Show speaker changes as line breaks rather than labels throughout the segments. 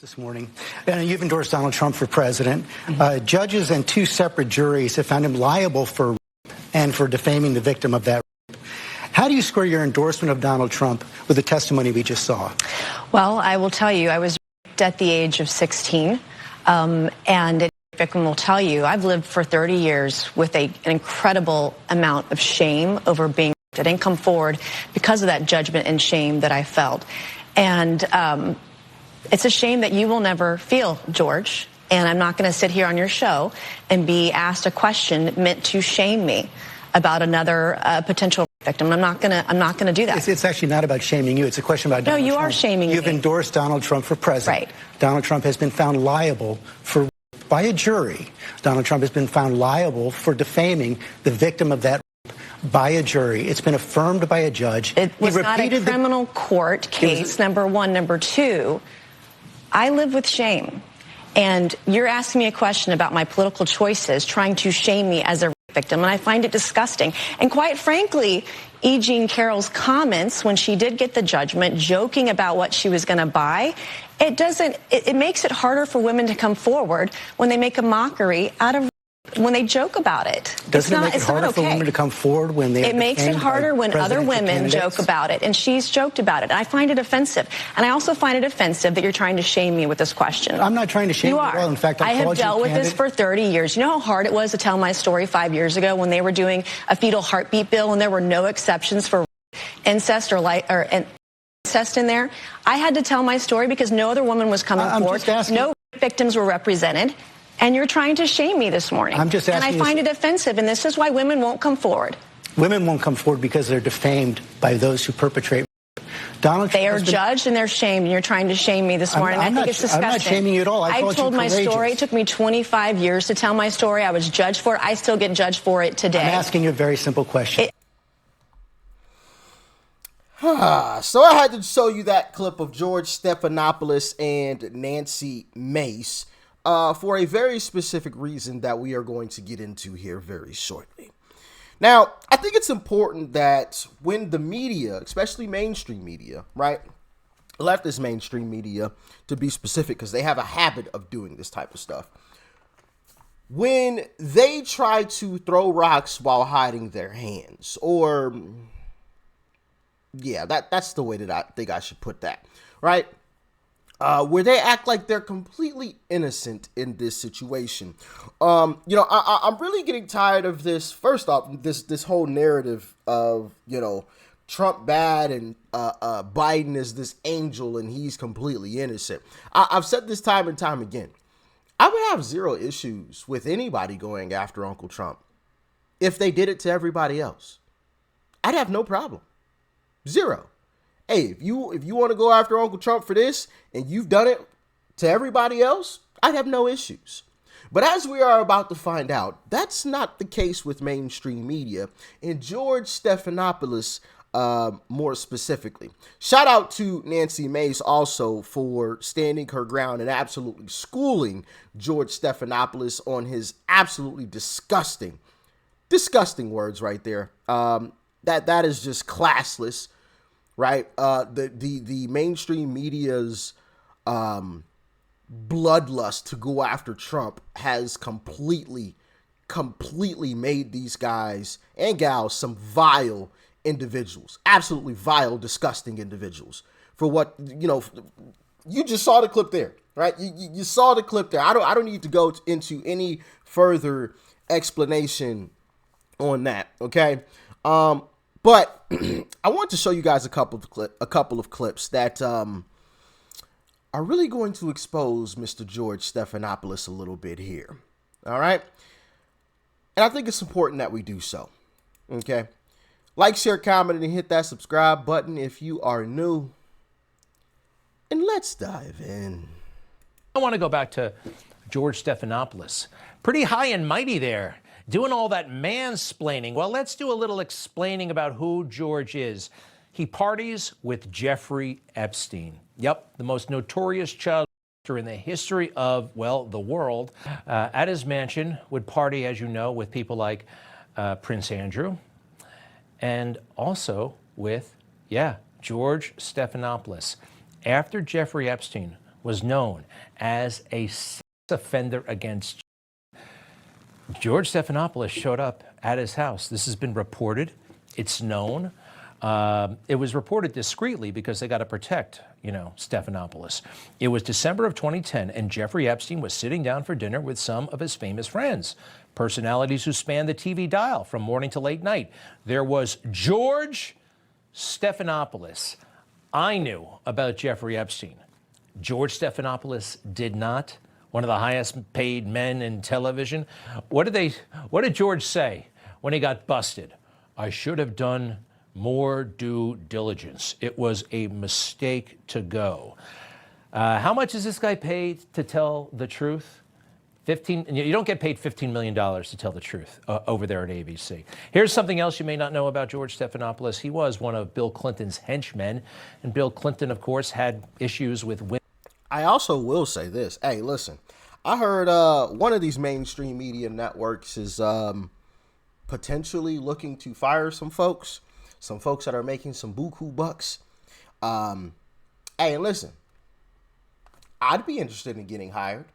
This morning, and you've endorsed Donald Trump for president. Judges and two separate juries have found him liable for rape and for defaming the victim of that rape. How do you square your endorsement of Donald Trump with the testimony we just saw?
Well, I will tell you, I was raped at the age of 16, and a victim will tell you, I've lived for 30 years with an incredible amount of shame over being raped. I didn't come forward because of that judgment and shame that I felt. And it's a shame that you will never feel, George, and I'm not going to sit here on your show and be asked a question meant to shame me about another potential victim. I'm not going to do that.
It's actually not about shaming you. It's a question about Donald Trump.
No, you are shaming me.
You've endorsed Donald Trump for president.
Right.
Donald Trump has been found liable for rape by a jury. Donald Trump has been found liable for defaming the victim of that rape by a jury. It's been affirmed by a judge.
It was not a criminal court case, number one. Number two, I live with shame, and you're asking me a question about my political choices, trying to shame me as a victim, and I find it disgusting. And quite frankly, E. Jean Carroll's comments when she did get the judgment, joking about what she was going to buy, it makes it harder for women to come forward when they make a mockery out of when they joke about it.
Doesn't it make it harder for women to come forward when they? It
makes it harder when other women joke about it, and she's joked about it. And I find it offensive, and I also find it offensive that you're trying to shame me with this question.
I'm not trying to shame you at all. In fact,
I have dealt with this for 30 years. You know how hard it was to tell my story 5 years ago when they were doing a fetal heartbeat bill and there were no exceptions for incest or incest in there. I had to tell my story because no other woman was coming forward. No victims were represented. And you're trying to shame me this morning.
I'm just asking.
And I find it offensive, and this is why women won't come forward.
Women won't come forward because they're defamed by those who perpetrate. Donald Trump
they are judged and they're shamed, and you're trying to shame me this morning. I think it's disgusting.
I'm not shaming you at all.
I told my story. It took me 25 years to tell my story. I was judged for it. I still get judged for it today.
I'm asking you a very simple question.
So I had to show you that clip of George Stephanopoulos and Nancy Mace for a very specific reason that we are going to get into here very shortly. Now, I think it's important that when the media, especially mainstream media, right, leftist mainstream media, to be specific, because they have a habit of doing this type of stuff, when they try to throw rocks while hiding their hands, or, yeah, that's the way that I think I should put that, right? Where they act like they're completely innocent in this situation. I'm really getting tired of this. First off, this whole narrative of, Trump bad and Biden is this angel and he's completely innocent. I've said this time and time again. I would have zero issues with anybody going after Uncle Trump if they did it to everybody else. I'd have no problem. Zero. Hey, if you want to go after Uncle Trump for this and you've done it to everybody else, I'd have no issues. But as we are about to find out, that's not the case with mainstream media and George Stephanopoulos more specifically. Shout out to Nancy Mace also for standing her ground and absolutely schooling George Stephanopoulos on his absolutely disgusting words right there. That is just classless. Right, the mainstream media's bloodlust to go after Trump has completely made these guys and gals some vile individuals, absolutely vile, disgusting individuals. For what you just saw the clip there, right? You saw the clip there. I don't need to go into any further explanation on that. Okay. But I want to show you guys a couple of clips that are really going to expose Mr. George Stephanopoulos a little bit here. All right. And I think it's important that we do so. Okay. Like, share, comment, and hit that subscribe button if you are new. And let's dive in.
I want to go back to George Stephanopoulos. Pretty high and mighty there. Doing all that mansplaining. Well, let's do a little explaining about who George is. He parties with Jeffrey Epstein. Yep, the most notorious child molester in the history of, well, the world. At his mansion, would party, as you know, with people like Prince Andrew, and also with, George Stephanopoulos. After Jeffrey Epstein was known as a sex offender against George Stephanopoulos showed up at his house. This has been reported. It's known. It was reported discreetly because they got to protect, Stephanopoulos. It was December of 2010, and Jeffrey Epstein was sitting down for dinner with some of his famous friends, personalities who spanned the TV dial from morning to late night. There was George Stephanopoulos. I knew about Jeffrey Epstein. George Stephanopoulos did not. One of the highest paid men in television. What did George say when he got busted? I should have done more due diligence. It was a mistake to go. How much is this guy paid to tell the truth? You don't get paid $15 million to tell the truth over there at ABC. Here's something else you may not know about George Stephanopoulos. He was one of Bill Clinton's henchmen, and Bill Clinton, of course, had issues with women.
I also will say this. Hey, listen, I heard one of these mainstream media networks is potentially looking to fire some folks that are making some buku bucks. Hey, listen, I'd be interested in getting hired.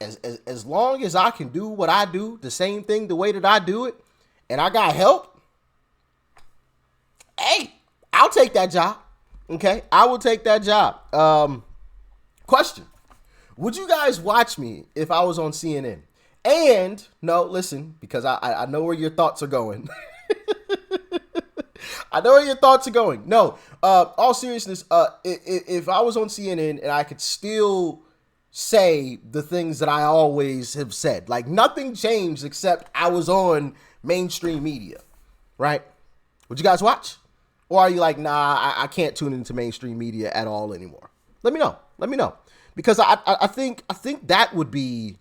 As long as I can do what I do, the same thing, the way that I do it, and I got help, hey, I'll take that job. Okay, I will take that job. Question: would you guys watch me if I was on CNN? And no, listen, because I know where your thoughts are going. I know where your thoughts are going. No, all seriousness, if I was on CNN and I could still say the things that I always have said, like nothing changed except I was on mainstream media, right? Would you guys watch? Or are you like, nah, I can't tune into mainstream media at all anymore? Let me know. Let me know. Because I think that would be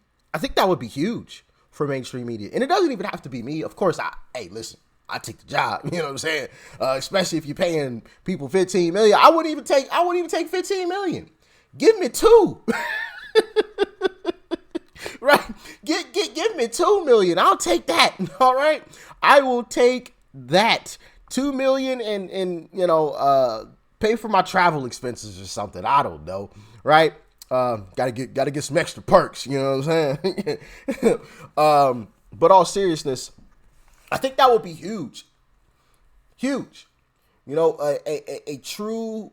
huge for mainstream media. And it doesn't even have to be me. Of course, hey, listen, I take the job. You know what I'm saying? Especially if you're paying people $15 million. I wouldn't even take $15 million. Give me $2 million. Right? Give me $2 million. I'll take that. All right. I will take that. $2 million and pay for my travel expenses or something. I don't know. Right? Gotta get some extra perks. You know what I'm saying? But all seriousness, I think that would be huge. Huge. A true,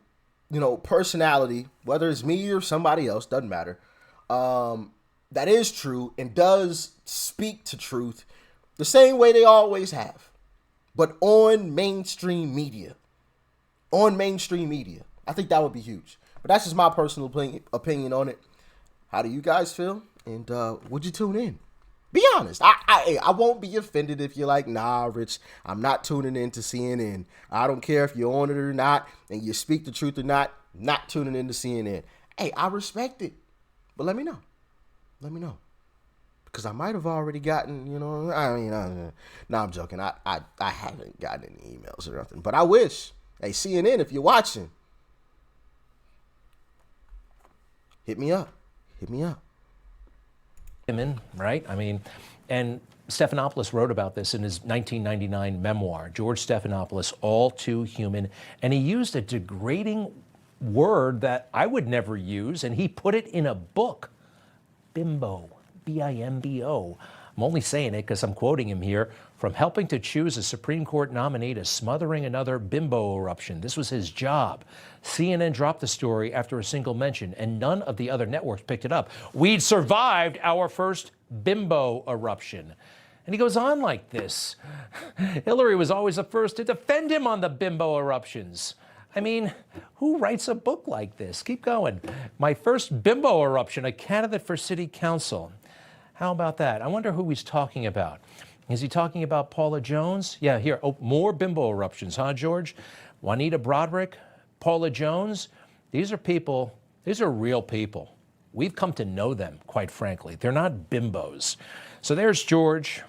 personality, whether it's me or somebody else, doesn't matter. That is true and does speak to truth the same way they always have, but on mainstream media. I think that would be huge. But that's just my personal opinion on it. How do you guys feel? And would you tune in? Be honest. I won't be offended if you're like, nah, Rich, I'm not tuning in to CNN. I don't care if you're on it or not, and you speak the truth or not tuning in to CNN. Hey, I respect it. But let me know. Let me know. Because I might have already gotten, no, I'm joking. I haven't gotten any emails or nothing. But I wish. Hey, CNN, if you're watching, hit me up.
Women, right? And Stephanopoulos wrote about this in his 1999 memoir, George Stephanopoulos, All Too Human. And he used a degrading word that I would never use, and he put it in a book. Bimbo, B-I-M-B-O. I'm only saying it because I'm quoting him here. From helping to choose a Supreme Court nominee to smothering another bimbo eruption. This was his job. CNN dropped the story after a single mention, and none of the other networks picked it up. We'd survived our first bimbo eruption. And he goes on like this. Hillary was always the first to defend him on the bimbo eruptions. Who writes a book like this? Keep going. My first bimbo eruption, a candidate for city council. How about that? I wonder who he's talking about. Is he talking about Paula Jones? Yeah, here. Oh, more bimbo eruptions, huh, George? Juanita Broderick, Paula Jones. These are people, these are real people. We've come to know them, quite frankly. They're not bimbos. So there's George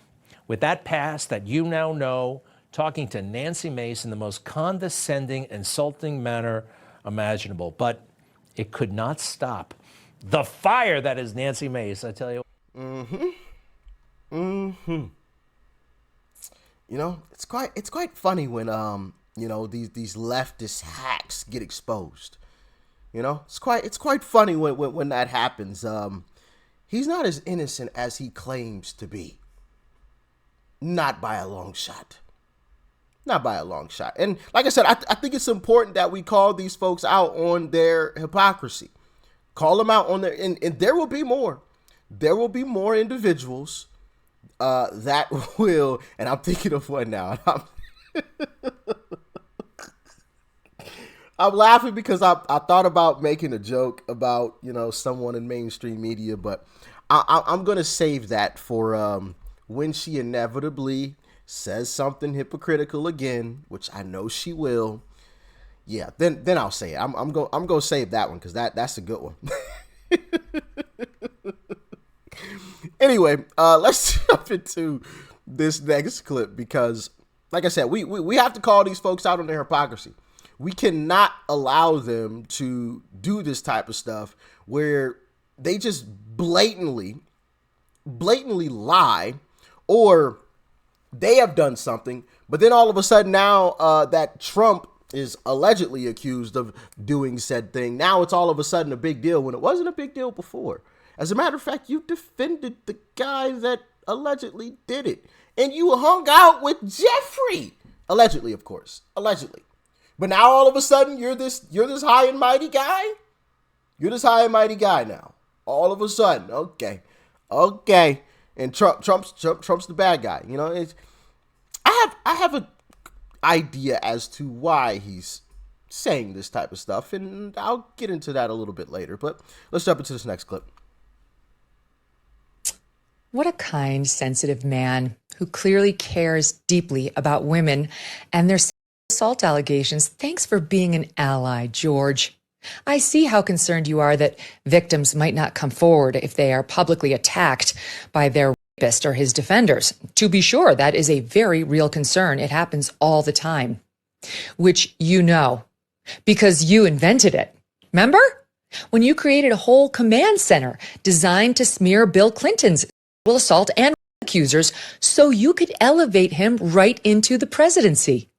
with that past that you now know, talking to Nancy Mace in the most condescending, insulting manner imaginable. But it could not stop the fire that is Nancy Mace, I tell you.
It's quite funny when these leftist hacks get exposed. You know, it's quite funny when that happens. He's not as innocent as he claims to be. Not by a long shot. Not by a long shot. And like I said, I think it's important that we call these folks out on their hypocrisy. Call them out on their, and there will be more. There will be more individuals that will, and I'm thinking of one now. I'm laughing because I thought about making a joke about, you know, someone in mainstream media, but I'm going to save that for when she inevitably says something hypocritical again, which I know she will. Yeah, then I'll say it. I'm going to save that one because that's a good one. Anyway, let's jump into this next clip because, like I said, we have to call these folks out on their hypocrisy. We cannot allow them to do this type of stuff where they just blatantly lie, or they have done something, but then all of a sudden now that Trump is allegedly accused of doing said thing, now it's all of a sudden a big deal when it wasn't a big deal before. As a matter of fact, you defended the guy that allegedly did it, and you hung out with Jeffrey, allegedly, of course, allegedly. But now all of a sudden you're this high and mighty guy. You're this high and mighty guy now. All of a sudden, okay, and Trump's the bad guy. You know, I have an idea as to why he's saying this type of stuff, and I'll get into that a little bit later. But let's jump into this next clip.
What a kind, sensitive man who clearly cares deeply about women and their assault allegations. Thanks for being an ally, George. I see how concerned you are that victims might not come forward if they are publicly attacked by their rapist or his defenders. To be sure, that is a very real concern. It happens all the time, which you know, because you invented it. Remember? When you created a whole command center designed to smear Bill Clinton's sexual assault and accusers so you could elevate him right into the presidency.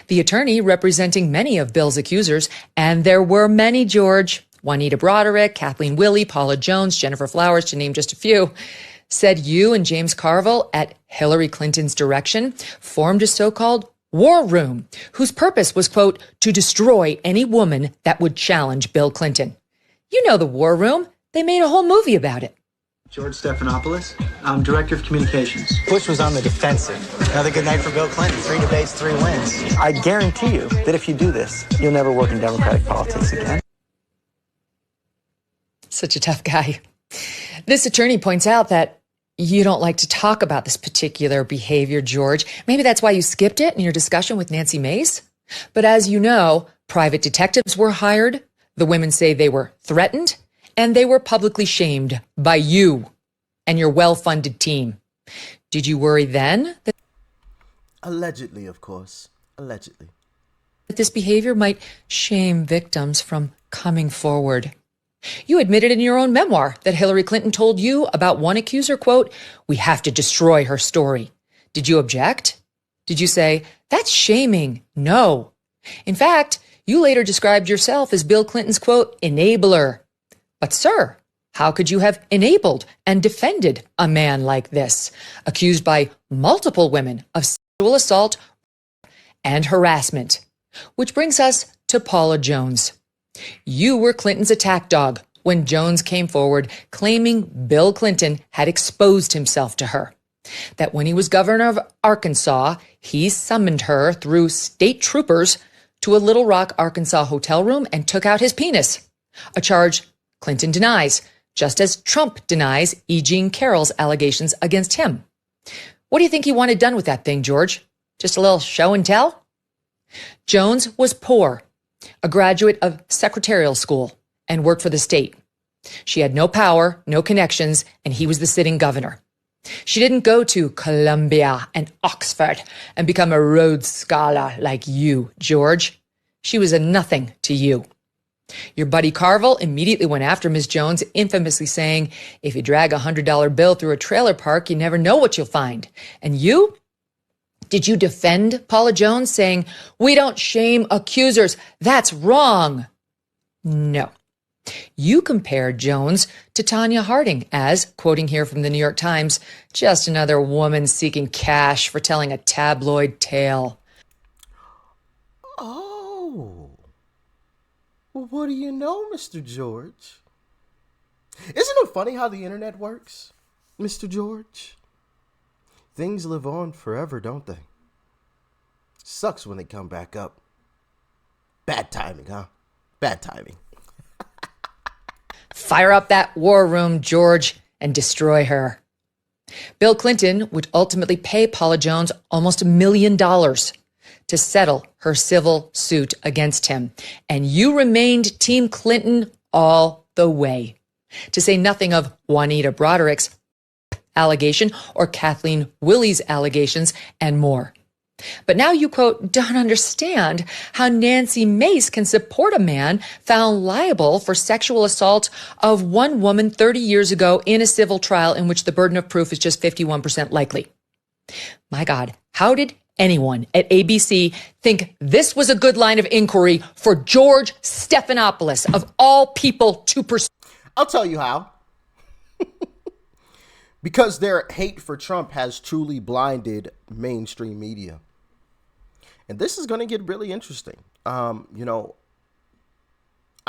The attorney representing many of Bill's accusers, and there were many, George, Juanita Broderick, Kathleen Willey, Paula Jones, Jennifer Flowers, to name just a few, said you and James Carville, at Hillary Clinton's direction, formed a so-called war room, whose purpose was, quote, to destroy any woman that would challenge Bill Clinton. You know the war room. They made a whole movie about it.
George Stephanopoulos. I'm Director of Communications.
Bush was on the defensive. Another good night for Bill Clinton. 3 debates, 3 wins. I guarantee you that if you do this, you'll never work in Democratic politics again.
Such a tough guy. This attorney points out that you don't like to talk about this particular behavior, George. Maybe that's why you skipped it in your discussion with Nancy Mace. But as you know, private detectives were hired. The women say they were threatened, and they were publicly shamed by you and your well-funded team. Did you worry then that
Allegedly, of course. Allegedly.
that this behavior might shame victims from coming forward? You admitted in your own memoir that Hillary Clinton told you about one accuser, quote, we have to destroy her story. Did you object? Did you say, that's shaming? No. In fact, you later described yourself as Bill Clinton's, quote, enabler. But sir, how could you have enabled and defended a man like this, accused by multiple women of sexual assault and harassment? Which brings us to Paula Jones. You were Clinton's attack dog when Jones came forward claiming Bill Clinton had exposed himself to her. That when he was governor of Arkansas, he summoned her through state troopers to a Little Rock, Arkansas hotel room and took out his penis, a charge Clinton denies, just as Trump denies E. Jean Carroll's allegations against him. What do you think he wanted done with that thing, George? Just a little show and tell? Jones was poor, a graduate of secretarial school, and worked for the state. She had no power, no connections, and he was the sitting governor. She didn't go to Columbia and Oxford and become a Rhodes Scholar like you, George. She was a nothing to you. Your buddy Carville immediately went after Ms. Jones, infamously saying, if you drag a $100 bill through a trailer park, you never know what you'll find. And you? Did you defend Paula Jones, saying, we don't shame accusers, that's wrong? No. You compared Jones to Tanya Harding as, quoting here from the New York Times, just another woman seeking cash for telling a tabloid tale.
Oh. Well, what do you know, Mr. George? Isn't it funny how the internet works, Mr. George? Things live on forever, don't they? Sucks when they come back up. Bad timing, huh? Bad timing.
Fire up that war room, George, and destroy her. Bill Clinton would ultimately pay Paula Jones almost $1 million to settle her civil suit against him. And you remained Team Clinton all the way. To say nothing of Juanita Broderick's allegation or Kathleen Willie's allegations and more. But now you, quote, don't understand how Nancy Mace can support a man found liable for sexual assault of one woman 30 years ago in a civil trial in which the burden of proof is just 51% likely. My God, how did anyone at ABC think this was a good line of inquiry for George Stephanopoulos, of all people, to pursue?
I'll tell you how. Because their hate for Trump has truly blinded mainstream media. And this is going to get really interesting. I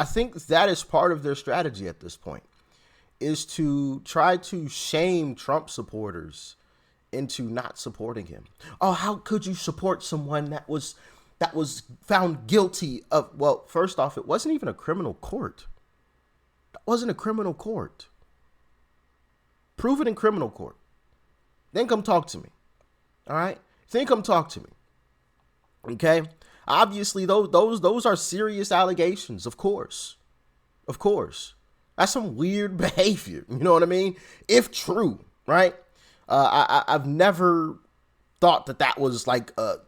think that is part of their strategy at this point, is to try to shame Trump supporters into not supporting him. Oh, how could you support someone that was found guilty of, well, first off, it wasn't even a criminal court. That wasn't a criminal court. Prove it in criminal court. Then come talk to me. All right? Then come talk to me. Okay? Obviously, those are serious allegations, of course. Of course. That's some weird behavior. You know what I mean? If true, right? I've never thought that was like a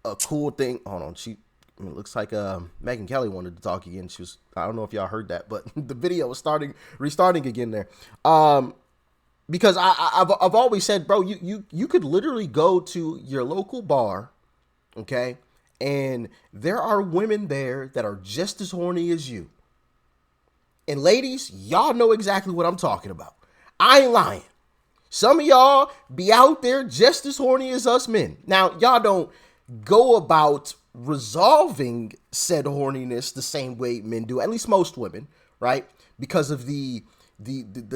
cool thing. Hold on, it looks like Megyn Kelly wanted to talk again. I don't know if y'all heard that, but the video was restarting again there. Because I've always said, bro, you could literally go to your local bar, okay, and there are women there that are just as horny as you. And ladies, y'all know exactly what I'm talking about. I ain't lying. Some of y'all be out there just as horny as us men. Now, y'all don't go about resolving said horniness the same way men do, at least most women, right? Because of the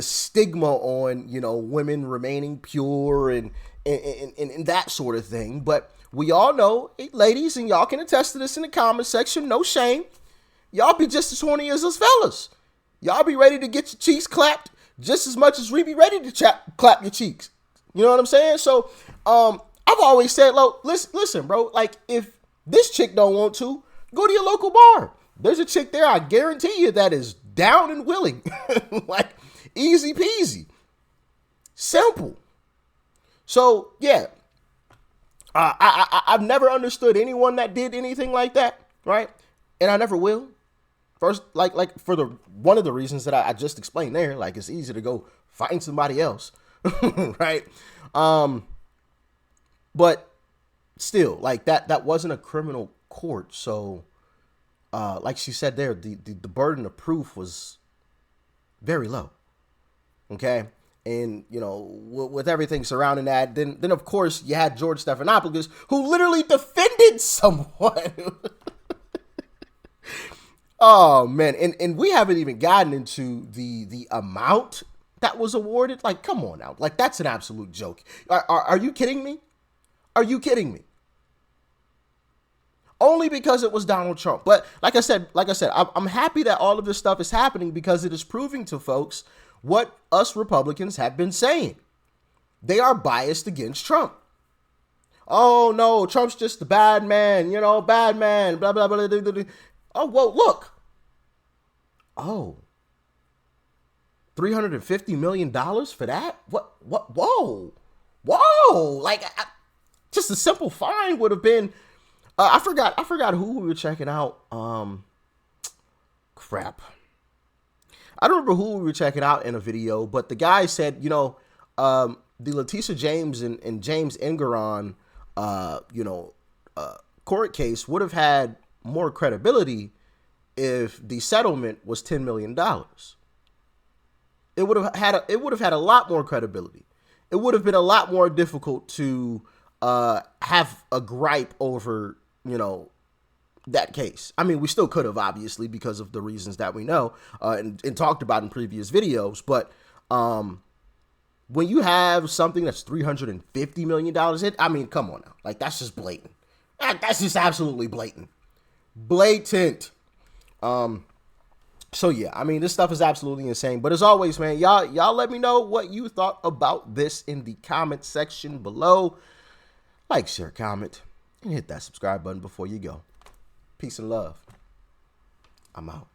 stigma on, women remaining pure and that sort of thing. But we all know, ladies, and y'all can attest to this in the comment section, no shame. Y'all be just as horny as us fellas. Y'all be ready to get your cheeks clapped just as much as we be ready to clap your cheeks. You know what I'm saying? So, I've always said, look, listen, bro, like if this chick don't want to, go to your local bar. There's a chick there, I guarantee you, that is down and willing. Like easy peasy. Simple. So, yeah. I've never understood anyone that did anything like that, right? And I never will. First, like for one of the reasons that I just explained there, like it's easy to go find somebody else, right? But still, like that wasn't a criminal court, so like she said there, the burden of proof was very low. Okay. And, with everything surrounding that, then of course you had George Stephanopoulos, who literally defended someone. Oh man. And we haven't even gotten into the amount that was awarded. Like, come on now. Like, that's an absolute joke. Are you kidding me? Are you kidding me? Only because it was Donald Trump. But like I said, I'm happy that all of this stuff is happening because it is proving to folks what us Republicans have been saying. They are biased against Trump. Oh no, Trump's just a bad man, bad man, blah, blah, blah, blah, blah, blah. Oh, well, look. Oh, $350 million for that? What? Whoa. Like, just a simple fine would have been, I forgot who we were checking out. Crap. I don't remember who we were checking out in a video, but the guy said, the Letitia James and James Engeron, court case would have had more credibility if the settlement was $10 million. It would have had a lot more credibility. It would have been a lot more difficult to have a gripe over, that case. I mean, we still could have, obviously, because of the reasons that we know and talked about in previous videos. But when you have something that's $350 million, I mean, come on now. Like, that's just blatant. That's just absolutely blatant. Blatant. So yeah, I mean, this stuff is absolutely insane. But as always, man, y'all let me know what you thought about this in the comment section below. Like, share, comment, and hit that subscribe button before you go. Peace and love. I'm out.